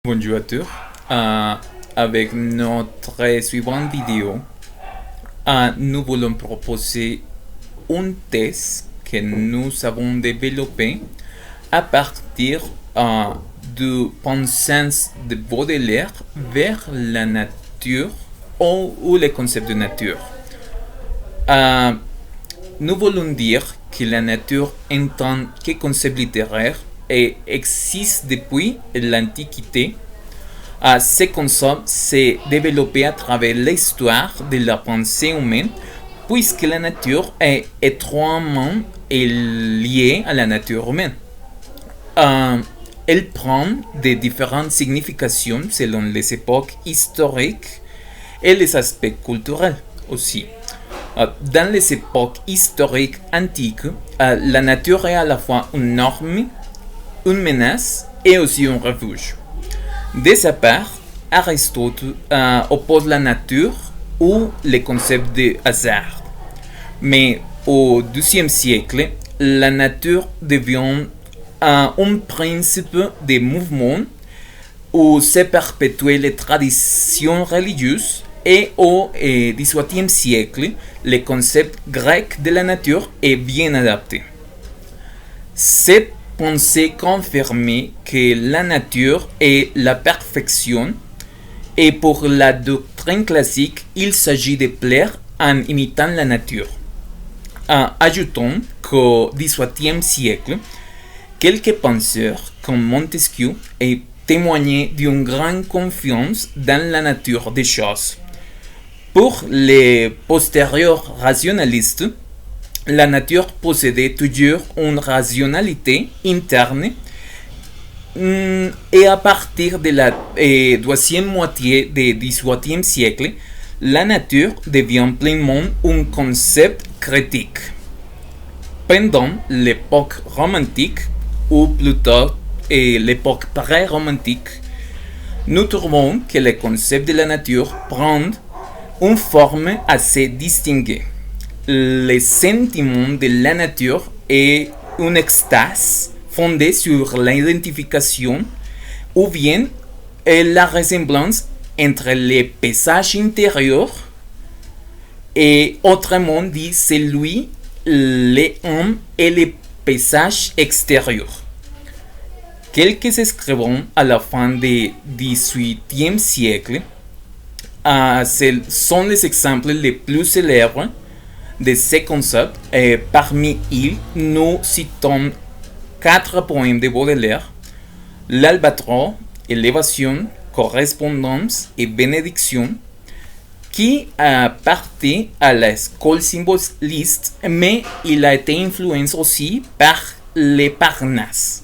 Bonjour à tous. Avec notre suivante vidéo, nous voulons proposer un test que nous avons développé à partir du pensée de Baudelaire vers la nature ou le concept de nature. Euh, Nous voulons dire que la nature en tant que concept littéraire existe depuis l'Antiquité. Ce concept s'est développé à travers l'histoire de la pensée humaine, puisque la nature est étroitement liée à la nature humaine. Euh, Elle prend de différentes significations selon les époques historiques et les aspects culturels aussi. Dans les époques historiques antiques, la nature est à la fois une norme, une menace et aussi un refuge. De sa part, Aristote oppose la nature ou le concept de hasard. Mais au XIIe siècle, la nature devient un principe de mouvement où se perpétuent les traditions religieuses et au XVIIIe siècle, le concept grec de la nature est bien adapté. Cette pensée confirmait que la nature est la perfection et pour la doctrine classique, il s'agit de plaire en imitant la nature. Ajoutons qu'au XVIIIe siècle, quelques penseurs comme Montesquieu témoignaient d'une grande confiance dans la nature des choses. Pour les postérieurs rationalistes, la nature possédait toujours une rationalité interne et à partir de la deuxième moitié du XVIIIe siècle, la nature devient pleinement un concept critique. Pendant l'époque romantique, ou plutôt l'époque pré-romantique, nous trouvons que le concept de la nature prend une forme assez distinguée. Le sentiment de la nature est une extase fondée sur l'identification ou bien la ressemblance entre les paysages intérieurs et autrement dit celui, les hommes et les paysages extérieurs. Quelques écrivains à la fin du XVIIIe siècle sont les exemples les plus célèbres de ces concepts. Parmi eux, nous citons 4 poèmes de Baudelaire: L'Albatros, Élévation, Correspondance et Bénédiction, qui partait à la école symboliste, mais il a été influencé aussi par les Parnasses.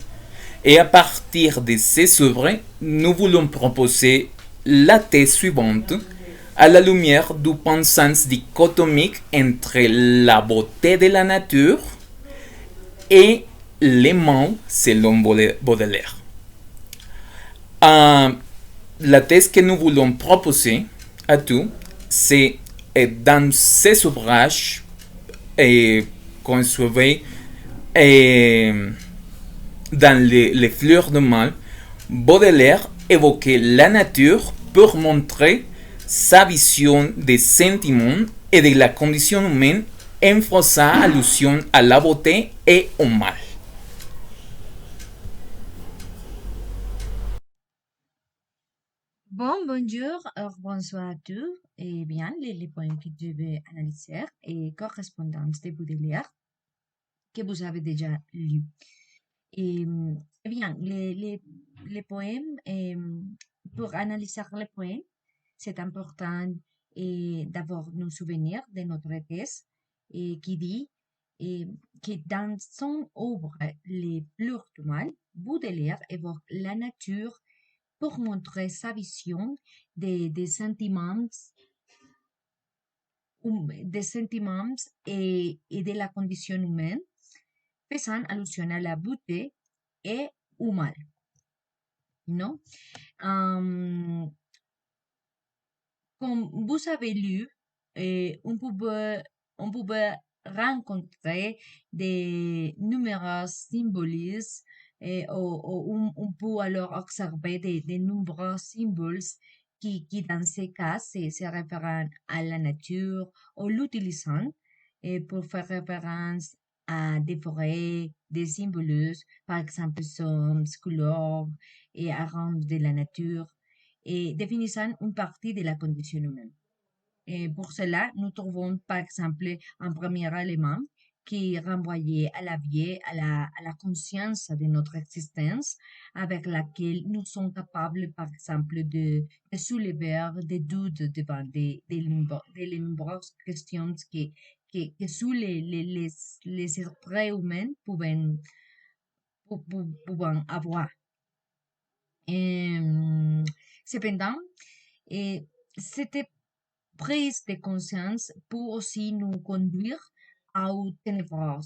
Et à partir de ces œuvres, nous voulons proposer la thèse suivante à la lumière du pensée dichotomique entre la beauté de la nature et les mots selon Baudelaire. Euh, la thèse que nous voulons proposer à tous, c'est dans ces ouvrages qu'on trouvait dans les fleurs de mal, Baudelaire évoquait la nature pour montrer sa vision des sentiments et de la condition humaine en faisant allusion à la beauté et au mal. Bonjour, bonsoir à tous. Eh bien, les poèmes que je vais analyser et correspondance de Baudelaire que vous avez déjà lu. Et, eh bien, les poèmes, pour analyser les poèmes, c'est important d'abord nous souvenir de notre thèse qui dit eh, que dans son œuvre Les Pleurs du Mal, Baudelaire évoque la nature pour montrer sa vision des sentiments, des sentiments et de la condition humaine, faisant allusion à la beauté et au mal, non? Hum, Comme vous avez lu, on pouvait rencontrer des numéros symbolismes On peut alors observer de nombreux symboles qui dans ces cas, se réfèrent à la nature ou l'utilisant pour faire référence à des forêts, des symboles, par exemple, sons, couleurs et arômes de la nature, et définissant une partie de la condition humaine. Et pour cela, nous trouvons par exemple un premier élément qui renvoyait à la vie, à la conscience de notre existence, avec laquelle nous sommes capables, par exemple, de soulever des doutes devant des nombreuses questions que sous les êtres humains pouvant avoir. Et, cependant, et cette prise de conscience peut aussi nous conduire à au ténébreux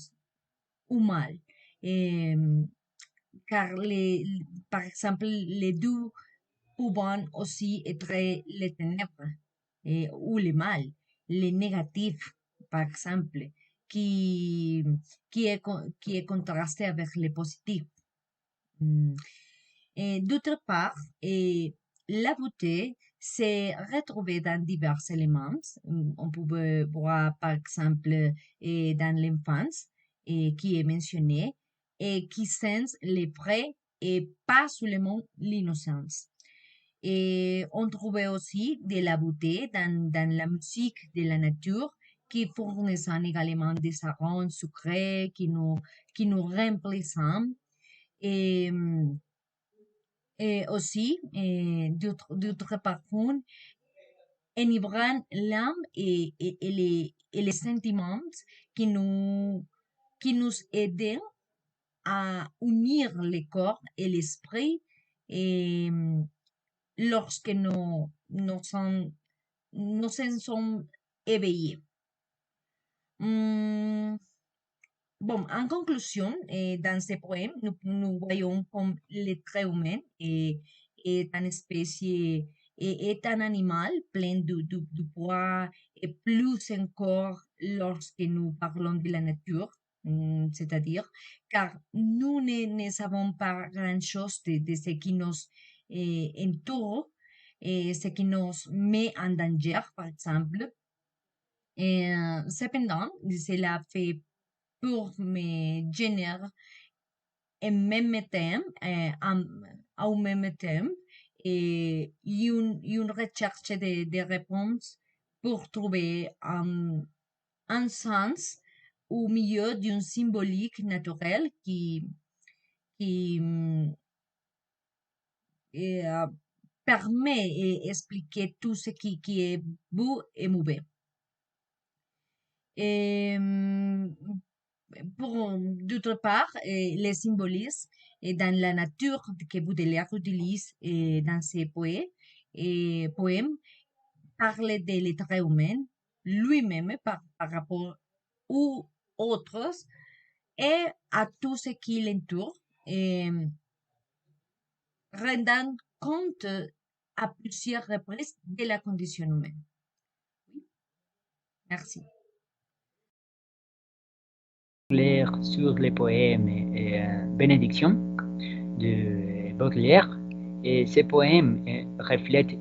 ou mal. Et, car par exemple, les deux pouvant aussi être les ténèbres ou le mal, les négatifs, par exemple, qui, qui est contrasté avec les positifs. Mm. Et d'autre part, la beauté s'est retrouvée dans divers éléments. On pouvait voir, par exemple, dans l'enfance, qui est mentionné, et qui sens les vrais et pas seulement l'innocence. Et on trouvait aussi de la beauté dans la musique de la nature qui fournissent également des arômes sucrés qui nous remplissent. Et, et aussi, d'autres parfums enivrant l'âme et les sentiments qui nous, qui nous aident à unir le corps et l'esprit et lorsque nous sommes éveillés. Hum, Bon, en conclusion, dans ce poème, nous voyons comme l'être humain est une espèce, est un animal plein de poids et plus encore lorsque nous parlons de la nature, c'est-à-dire, car nous ne savons pas grand-chose de ce qui nous entoure et ce qui nous met en danger, par exemple. Et, cependant, cela fait pour me générer en même temps, au même temps, une recherche de réponses pour trouver un sens au milieu d'une symbolique naturelle qui euh, permet d'expliquer tout ce qui est beau et mauvais. Et, pour, d'autre part, les symbolismes dans la nature que Baudelaire utilise dans ses poèmes parlent de l'être humain lui-même par rapport aux autres et à tout ce qui l'entoure, rendant compte à plusieurs reprises de la condition humaine. Merci. Clair sur les poèmes Bénédiction de Baudelaire. Et ces poèmes reflètent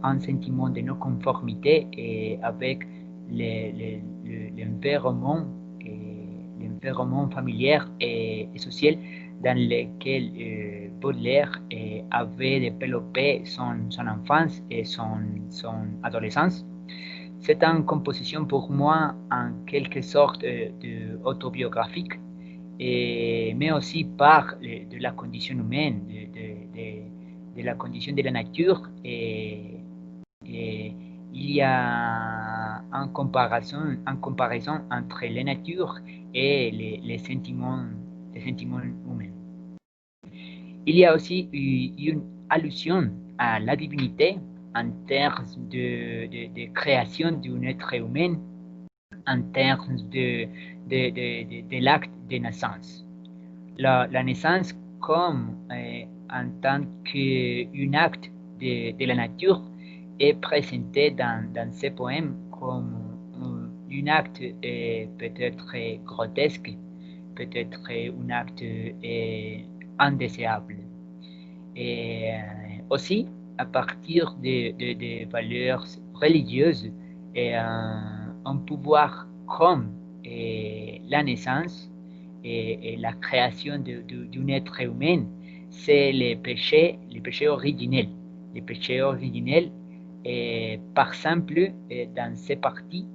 un sentiment de non-conformité avec l'environnement familial et social dans lequel Baudelaire avait développé son enfance et son adolescence. C'est une composition pour moi en quelque sorte autobiographique, mais aussi par de la condition humaine, de la condition de la nature. Et il y a une comparaison entre la nature et les sentiments humains. Il y a aussi une allusion à la divinité en termes de création d'un être humain, en termes de l'acte de naissance. La naissance comme en tant qu'un acte de la nature est présenté dans ces poèmes comme un acte peut-être grotesque, peut-être un acte indésirables. Et aussi, à partir des valeurs religieuses, un pouvoir comme la naissance et la création d'un être humain, c'est les péchés originels. Les péchés originels, par exemple, dans ces parties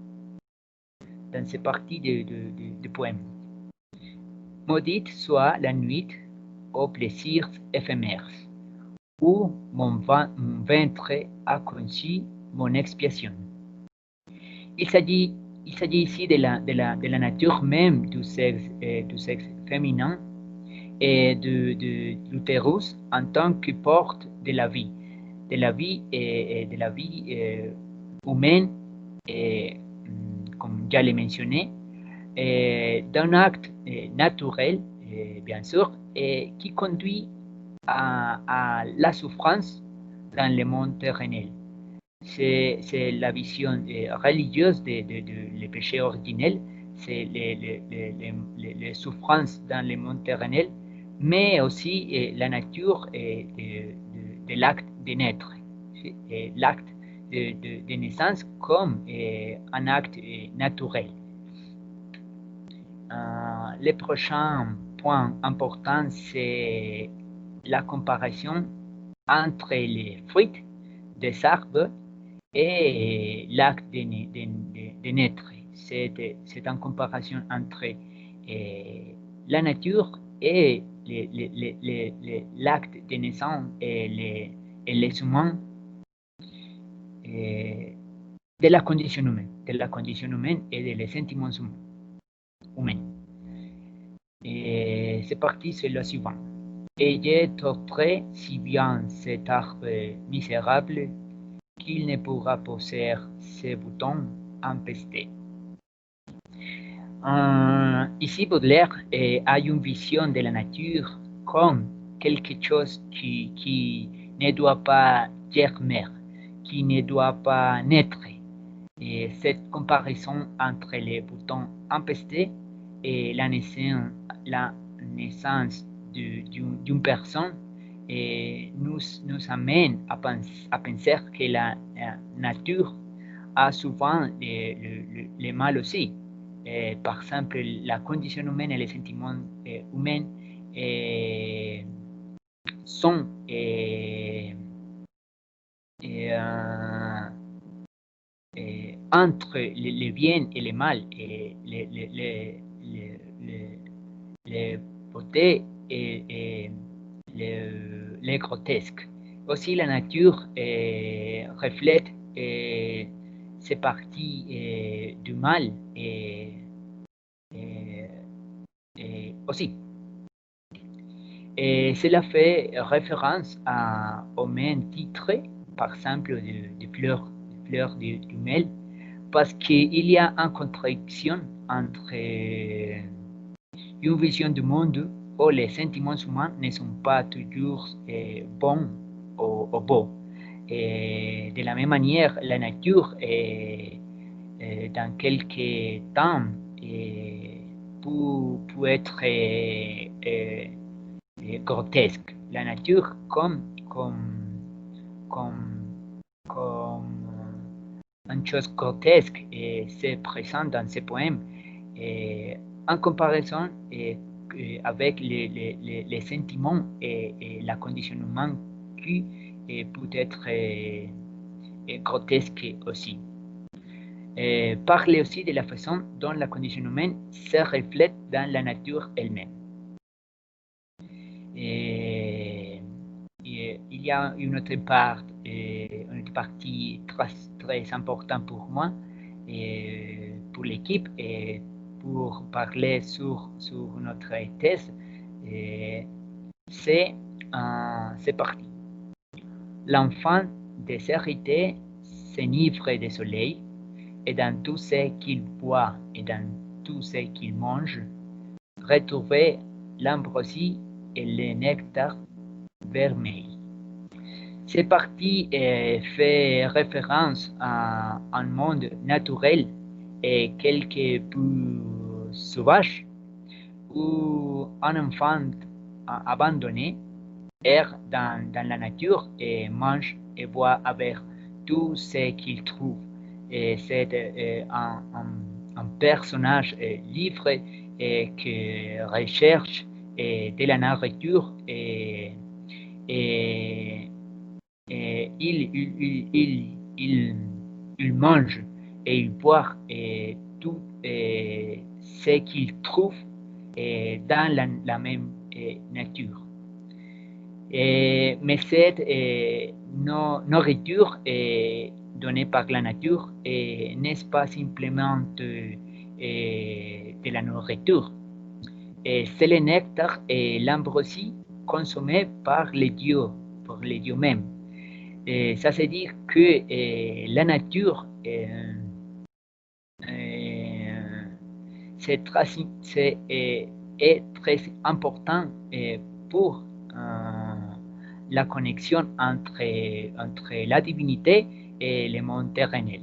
du poème. Maudite soit la nuit aux plaisirs éphémères, où mon ventre a conçu mon expiation. Il s'agit ici de la nature même du sexe féminin et de l'utérus en tant que porte de la vie humaine, comme je l'ai mentionné, d'un acte naturel, bien sûr, qui conduit à la souffrance dans le monde terrenal. C'est la vision religieuse les péchés originels, c'est les souffrances dans le monde terrenal, mais aussi la nature de l'acte de naître, l'acte de naissance comme un acte naturel. Le prochain point important, c'est la comparaison entre les fruits des arbres et l'acte de naître. C'est une comparaison entre la nature et l'acte de naissance et les humains, de la condition humaine et des sentiments humains. Et c'est parti, c'est le suivant. Et j'ai torturé si bien cet arbre misérable qu'il ne pourra poser ses boutons empestés. Ici, Baudelaire a une vision de la nature comme quelque chose qui ne doit pas germer, qui ne doit pas naître. Et cette comparaison entre les boutons empestés et la naissance d'une personne nous amène à penser que la nature a souvent le mal aussi. Par exemple, la condition humaine et les sentiments humains sont entre le bien et le mal, et les beautés et les grotesques. Aussi, la nature reflète ces parties du mal aussi. Et cela fait référence au même titre, par exemple, de fleurs du mal, parce qu'il y a une contradiction entre une vision du monde où les sentiments humains ne sont pas toujours bons ou beaux. Et de la même manière, la nature, dans quelques temps, peut être grotesque. La nature comme une chose grotesque c'est présent dans ces poèmes en comparaison avec les sentiments et la condition humaine qui peut être grotesque aussi. Parler aussi de la façon dont la condition humaine se reflète dans la nature elle-même. Il y a une autre partie très importante pour moi et pour l'équipe et pour parler sur notre thèse. C'est parti. L'enfant déshérité s'enivre de soleil et dans tout ce qu'il boit et dans tout ce qu'il mange, retrouver l'ambroisie et le nectar vermeil. Cette partie fait référence à un monde naturel et quelque peu sauvage où un enfant abandonnés errent dans la nature et mangent et boivent avec tout ce qu'ils trouvent. Et c'est un personnage libre et qui recherche de la nourriture et il mange et il boit tout ce qu'il trouve dans la même nature. Mais cette nourriture donnée par la nature n'est pas simplement de la nourriture. C'est le nectar et l'ambroisie consommés par les dieux mêmes. Ça veut dire que la nature est très important pour la connexion entre la divinité et le monde terrenel.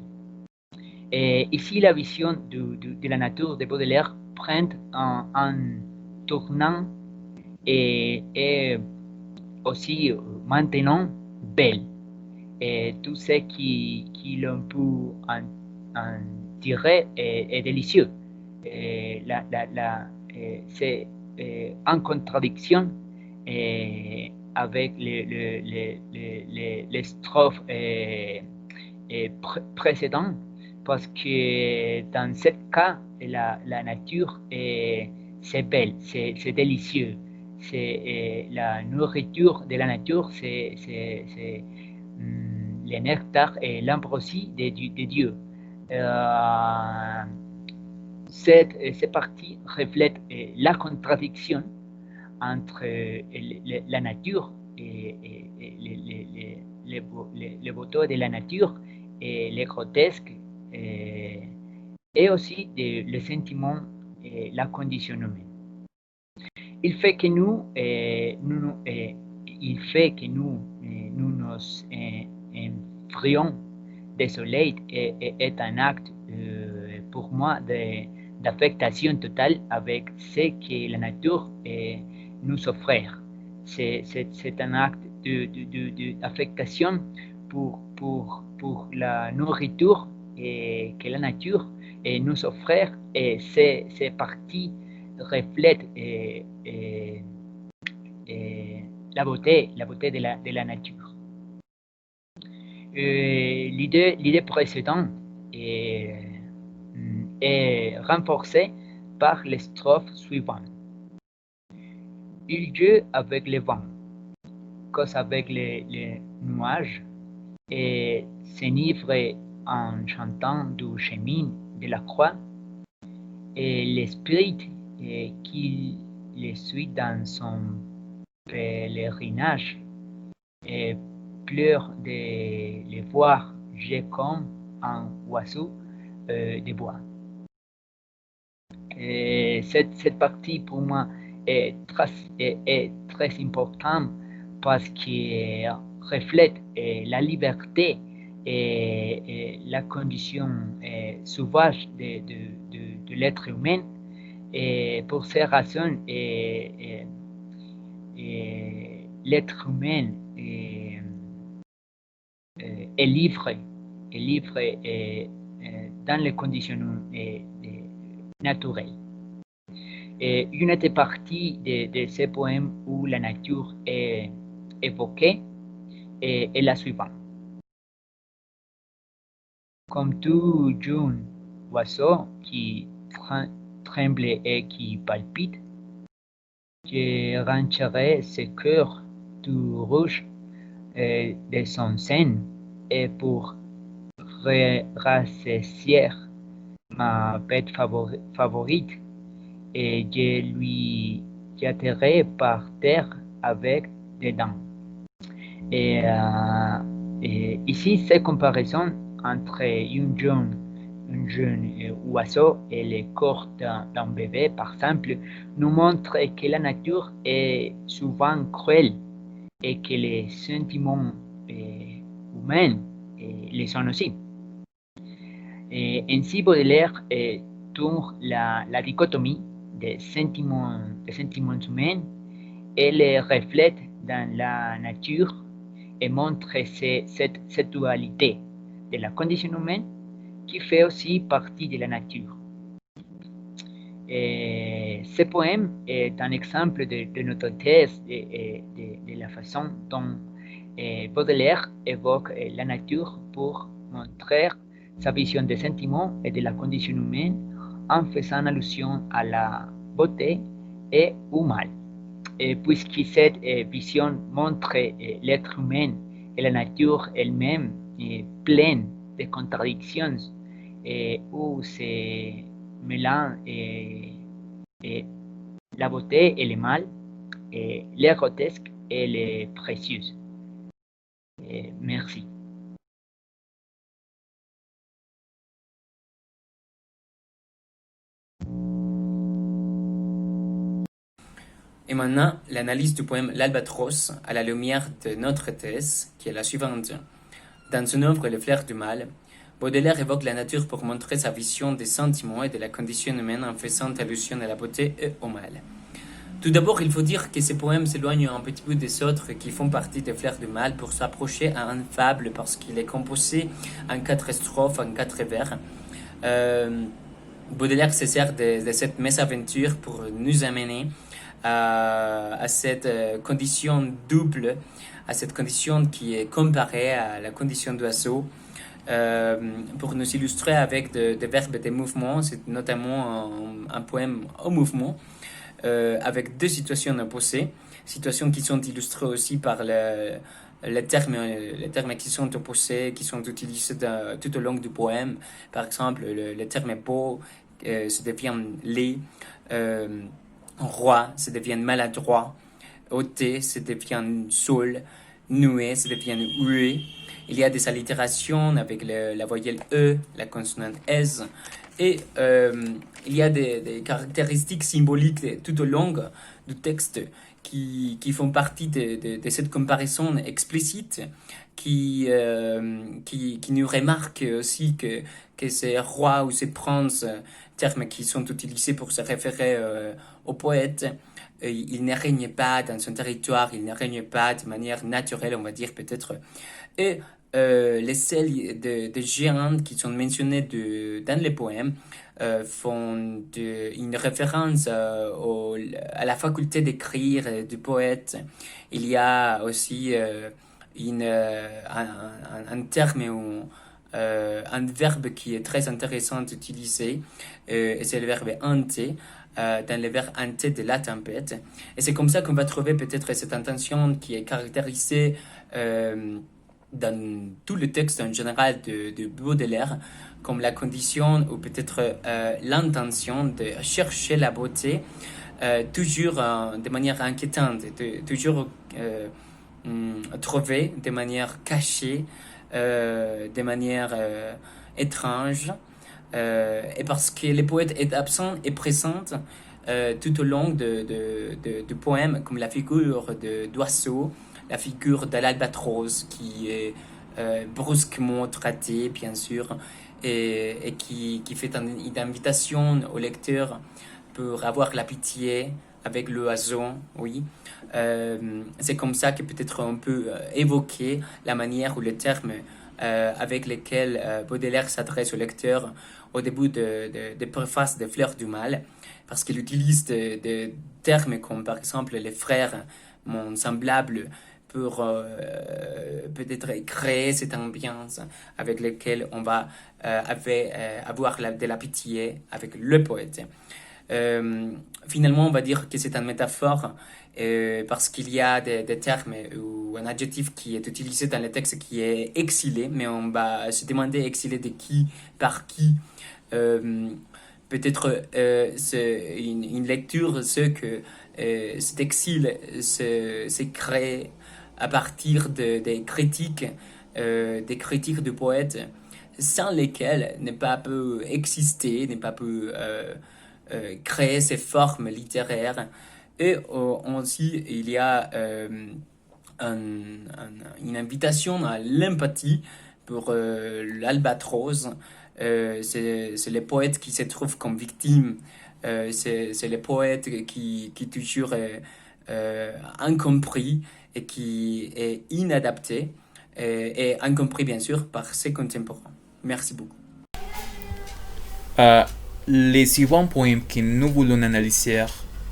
Et ici, la vision de la nature de Baudelaire prend un tournant et aussi maintenant belle. Et tout ce l'on peut en tirer est délicieux. C'est en contradiction avec les strophes précédentes, parce que dans ce cas, la nature c'est belle, c'est délicieux. C'est la nourriture de la nature, c'est le nectar et l'ambroisie des dieux. Cette partie reflète la contradiction entre la nature et les beautés de la nature et les grotesques et aussi le sentiment et la condition humaine. Il fait que nous nous enfrions du soleil est un acte pour moi d'affectation totale avec ce que la nature nous offre. C'est un acte d'affectation pour la nourriture que la nature nous offre, et ces parties reflètent la beauté de la nature. L'idée précédente est renforcée par les strophes suivantes. Il joue avec le vent, cause avec les nuages, et s'enivre en chantant du chemin de la croix, et l'esprit qui le suit dans son pèlerinage et pleure de les voir, j'ai comme un oiseau de bois. Et cette partie pour moi est très importante parce qu'elle reflète la liberté et la condition sauvage de l'être humain. Et pour ces raisons, l'être humain est libre dans les conditions naturelles. Et une des parties de ces poèmes où la nature est évoquée est la suivante. Comme tout jeune oiseau qui tremble et qui palpite, je rangerai ce cœur tout rouge de son sein, et pour rassasier ma bête favorite, et je lui jetterai par terre avec des dents. Et ici, cette comparaison entre un jeune oiseau et le corps d'un bébé, par exemple, nous montre que la nature est souvent cruelle et que les sentiments humains les sont aussi. Ainsi, Baudelaire tourne la dichotomie des sentiments humains Elle reflète dans la nature et montre cette dualité de la condition humaine qui fait aussi partie de la nature. Et ce poème est un exemple de notre thèse de la façon dont Baudelaire évoque la nature pour montrer sa vision des sentiments et de la condition humaine en faisant allusion à la beauté et au mal. Et puisque cette vision montre l'être humain et la nature elle-même pleine de contradictions où se mélangent la beauté et le mal, les grotesques et les précieux. Merci. Et maintenant, l'analyse du poème L'Albatros à la lumière de notre thèse, qui est la suivante. Dans son œuvre Le flair du mal, Baudelaire évoque la nature pour montrer sa vision des sentiments et de la condition humaine en faisant allusion à la beauté et au mal. Tout d'abord, il faut dire que ce poème s'éloigne un petit peu des autres qui font partie des fleurs du mal pour s'approcher à une fable parce qu'il est composé en 4 strophes, en 4 vers. Baudelaire se sert de cette mésaventure pour nous amener à cette condition double, à cette condition qui est comparée à la condition d'oiseau, pour nous illustrer avec des verbes et des mouvements. C'est notamment un poème au mouvement, avec deux situations opposées, situations qui sont illustrées aussi par les termes qui sont opposés, qui sont utilisés tout au long du poème. Par exemple, le terme beau se devient laid, roi se devient maladroit, ôté se devient saoul, noué se devient hué. Il y a des allitérations avec la voyelle E, la consonne S, et il y a des caractéristiques symboliques tout au long du texte qui font partie de cette comparaison explicite, qui nous remarque aussi que ces rois ou ces princes, termes qui sont utilisés pour se référer au poète, il ne règne pas dans son territoire, il ne règne pas de manière naturelle, on va dire peut-être. Et les celles de géants qui sont mentionnées dans les poèmes font une référence à la faculté d'écrire du poète. Il y a aussi un terme ou un verbe qui est très intéressant d'utiliser, et c'est le verbe ante, dans le verbe ante de la tempête. Et c'est comme ça qu'on va trouver peut-être cette intention qui est caractérisée dans tout le texte en général de Baudelaire, comme la condition ou peut-être l'intention de chercher la beauté, toujours de manière inquiétante, toujours trouver de manière cachée, de manière étrange, et parce que le poète est absent et présent tout au long du poème, comme la figure d'oiseau, la figure de l'albatros qui est brusquement traitée, bien sûr, et qui fait une invitation au lecteur pour avoir la pitié avec l'oiseau, oui. C'est comme ça que peut-être on peut évoquer la manière ou les termes avec lesquels Baudelaire s'adresse au lecteur au début de préface des Fleurs du Mal, parce qu'il utilise des termes comme par exemple les frères, mon semblable, pour peut-être créer cette ambiance avec laquelle on va avoir de la pitié avec le poète. Finalement, on va dire que c'est une métaphore parce qu'il y a des termes ou un adjectif qui est utilisé dans le texte qui est exilé, mais on va se demander exilé de qui, par qui. Peut-être c'est une lecture, ce que cet exil s'est créé à partir des critiques du poète, sans lesquelles n'est pas pu exister, n'est pas pu créer ces formes littéraires. Et aussi, il y a une invitation à l'empathie pour l'albatros. C'est les poètes qui se trouvent comme victimes. C'est les poètes qui toujours incompris et qui est inadapté et incompris bien sûr par ses contemporains. Merci beaucoup. Les suivants points que nous voulons analyser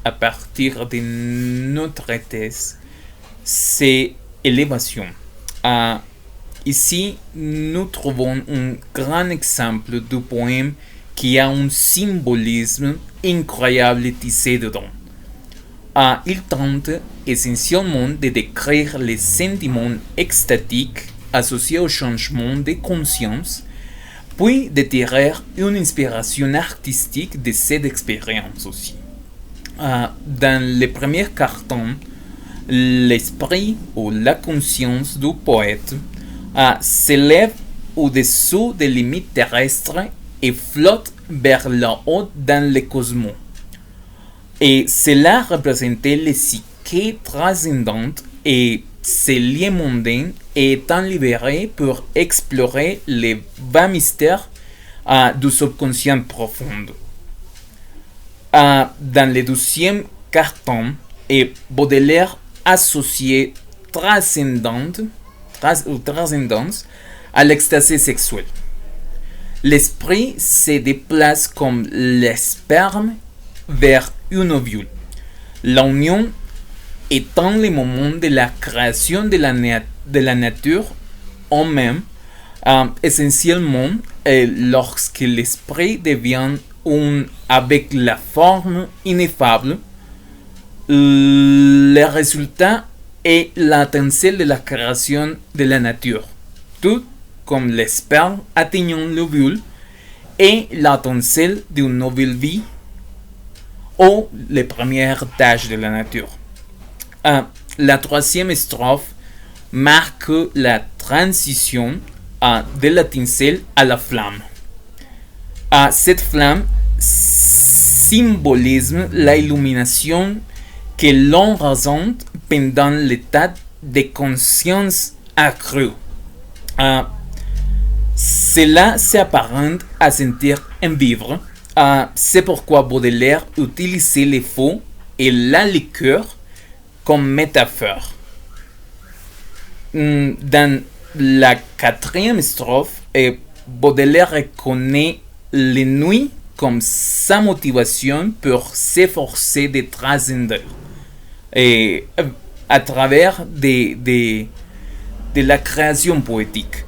à partir de notre thèse, c'est élévation. Ici, nous trouvons un grand exemple du poème qui a un symbolisme incroyable tissé dedans. Il tente essentiellement de décrire les sentiments extatiques associés au changement de conscience, puis de tirer une inspiration artistique de cette expérience aussi. Dans le premier carton, l'esprit ou la conscience du poète s'élève au-dessous des limites terrestres et flotte vers le haut dans le cosmos. Et cela représentait le psyché transcendant et ses liens mondains étant libérés pour explorer les bas mystères du subconscient profond. Dans le deuxième carton, Baudelaire associait transcendance à l'extase sexuelle. L'esprit se déplace comme le sperme vers une ovule. L'union étant le moment de la création de la nature en même, essentiellement lorsque l'esprit devient un avec la forme ineffable, le résultat est l'étincelle de la création de la nature, tout comme le sperme atteignant l'ovule et l'étincelle d'une nouvelle vie ou les premières tâches de la nature. La troisième strophe marque la transition de l'étincelle à la flamme. Cette flamme symbolise l'illumination que l'on ressent pendant l'état de conscience accrue. Cela s'apparente à sentir un vivre. C'est pourquoi Baudelaire utilisait les feux et la liqueur comme métaphore. Dans la quatrième strophe, Baudelaire reconnaît les nuits comme sa motivation pour s'efforcer de transcender et à travers de la création poétique.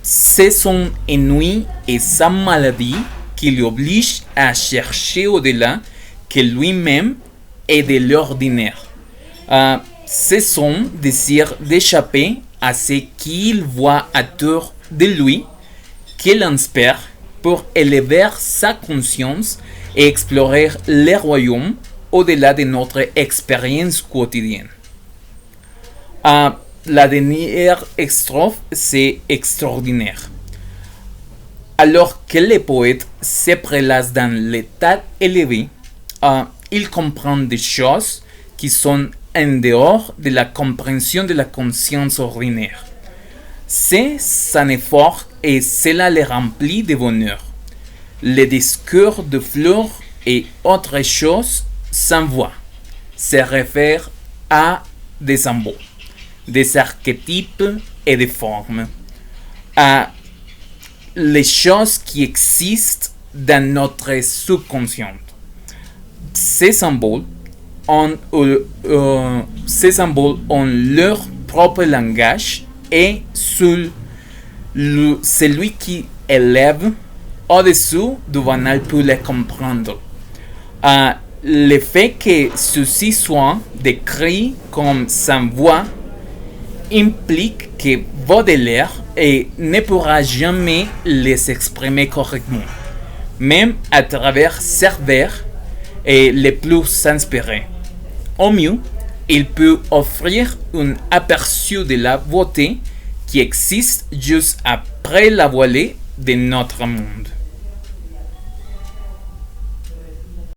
C'est son ennui et sa maladie qui l'oblige à chercher au-delà que lui-même est de l'ordinaire. C'est son désir d'échapper à ce qu'il voit autour de lui qui l'inspire pour élever sa conscience et explorer les royaumes au-delà de notre expérience quotidienne. La dernière strophe, c'est extraordinaire. Alors que le poète se prélasse dans l'état élevé, il comprend des choses qui sont en dehors de la compréhension de la conscience ordinaire. C'est son effort et cela le remplit de bonheur. Le discours de fleurs et autres choses sans voix se réfèrent à des symboles, des archétypes et des formes, à les choses qui existent dans notre subconscient. Ces symboles ont leur propre langage et celui qui élève au-dessous du banal peut les comprendre. Le fait que ceci soit décrit comme sans voix implique que Baudelaire ne pourra jamais les exprimer correctement, même à travers ses vers les plus inspirés. Au mieux, il peut offrir un aperçu de la beauté qui existe juste après la voilée de notre monde.